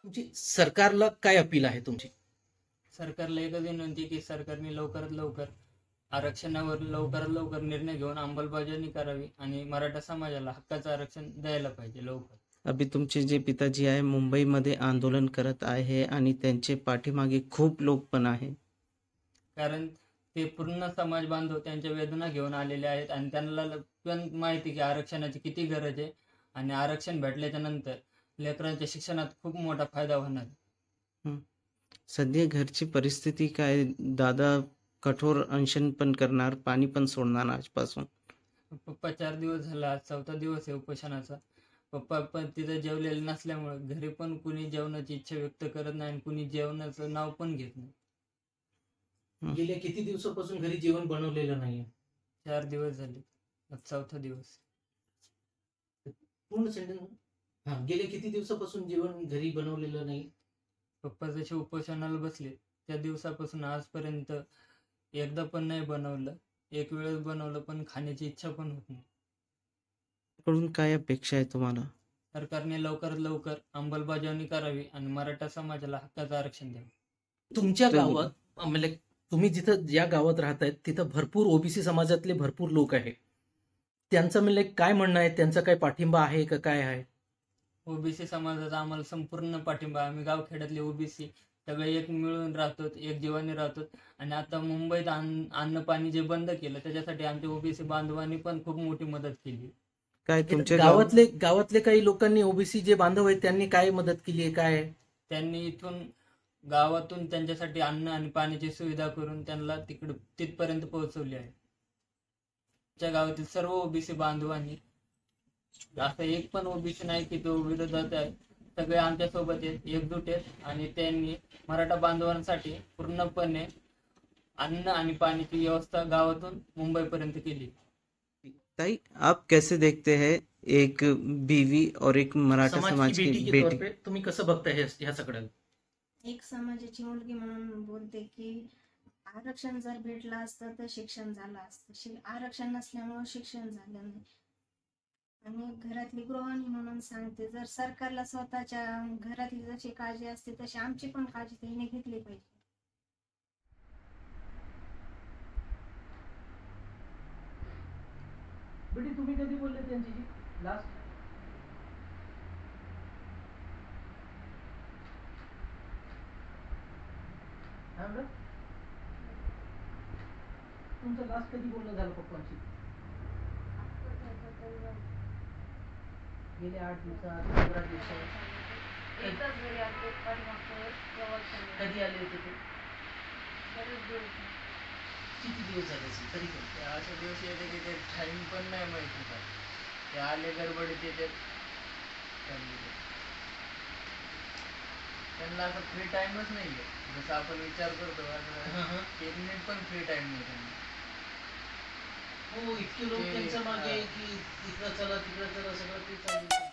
तुमची सरकारला काय अपील आहे तुमची? सरकारला एकच विनंती की सरकारने लवकरात लवकर आरक्षणावर लवकरात लवकर निर्णय घेऊन अंमलबजावणी करावी आणि मराठा समाजाला हक्काचं आरक्षण द्यायला पाहिजे लवकर. अभी तुमचे जे पिताजी आहे मुंबईमध्ये आंदोलन करत आहे आणि त्यांचे पाठीमागे खूप लोक पण आहे. कारण ते पूर्ण समाज बांधव त्यांच्या वेदना घेऊन आलेले आहेत आणि त्यांना पण माहिती की आरक्षणाची किती गरज आहे आणि आरक्षण भेटल्याच्या नंतर लेकरांच्या शिक्षणात खूप मोठा फायदा होणार. सध्या घरची परिस्थिती काय? दादा कठोर अनशन पण करणार, पाणी पण सोडणार आजपासून. पप्पा 4 दिवस झाला, आज 4था दिवस आहे उपोषणाचा. पप्पा पण तिथं जेवलेले नसल्यामुळे घरी पण कुणी जेवणाची इच्छा व्यक्त करत नाही आणि कुणी जेवणाचं नाव पण घेत नाही. गेल्या किती दिवसापासून घरी जेवण बनवलेलं नाहीये? 4 दिवस झाले, आज 4था दिवस. पूर्ण सेंटेन्स. गेल्या किती दिवसापासून जेवण घरी बनवलेलं नाही? पप्पा जसे उपोषणाला बसले त्या दिवसापासून आजपर्यंत एकदा पण नाही बनवलं. एक वेळेस बनवलं पण खाण्याची इच्छा पण होत नाही. कडून काय अपेक्षा आहे तुम्हाला? सरकारने लवकरात लवकर अंमलबजावणी करावी आणि मराठा समाजाला हक्काचं आरक्षण द्यावं. तुमच्या गावात म्हणजे तुम्ही जिथं ज्या गावात राहतायत तिथं भरपूर ओबीसी समाजातले भरपूर लोक आहेत. त्यांचं म्हणजे काय म्हणणं आहे? त्यांचा काय पाठिंबा आहे का काय आहे? ओबीसी समाजाचा आम्हाला संपूर्ण पाठिंबा. आम्ही गावखेड्यातले ओबीसी सगळे एक मिळून राहतो, एक जीवाने राहतो. आणि आता मुंबईत अन्न पाणी जे बंद केलं त्याच्यासाठी आमच्या ओबीसी बांधवांनी पण खूप मोठी मदत केली. काय तुमच्या गावातले काही लोकांनी ओबीसी जे बांधव आहेत त्यांनी काय मदत केली आहे? काय त्यांनी इथून गावातून त्यांच्यासाठी अन्न आणि पाण्याची सुविधा करून त्यांना तिथपर्यंत पोहोचवली आहे. त्या गावातील सर्व ओबीसी बांधवांनी, असं एक पण ओबीसी नाही की तो विरोधात आहे. सगळे आमच्या सोबत आहेत, एकजूट आहेत आणि त्यांनी मराठा बांधवांसाठी पूर्णपणे अन्न आणि पाण्याची व्यवस्था गावातून मुंबईपर्यंत केली. ताई, आप कैसे देखते हैं एक बीवी और एक मराठा समाज की बेटी? तुम्ही कसं बघताय ह्या सगळ्याला? एक समाजाची मुलगी म्हणून बोलते की आरक्षण जर भेटलं असतं तर शिक्षण झालं असतं. आरक्षण नसल्यामुळे शिक्षण झालं नाही. आणि घरातली गृहिणी म्हणून सांगते, जर सरकारला स्वतःच्या घरातली जशी काळजी असते तशी आमची पण काळजी त्यांनी घेतली पाहिजे. बेटी तुम्ही कधी बोलले त्यांची लास्ट? तुमचं लास्ट कधी बोलणं झालं पप्पांशी? गेले 8 दिवसात, 15 दिवसात? कधी आले होते ते? किती दिवस झाले असेल तरी पण? अशा दिवशी येते की ते टाइम पण नाही माहिती का. ते आले गडबडीत येते. त्यांना असं फ्री टाइमच नाहीये. जसं आपण विचार करतो एक मिनिट पण फ्री टाइम नाही त्यांना. हो, इतके लोक त्यांच्या मागे की इकडं चला तिकडं चला सगळं ते चालू.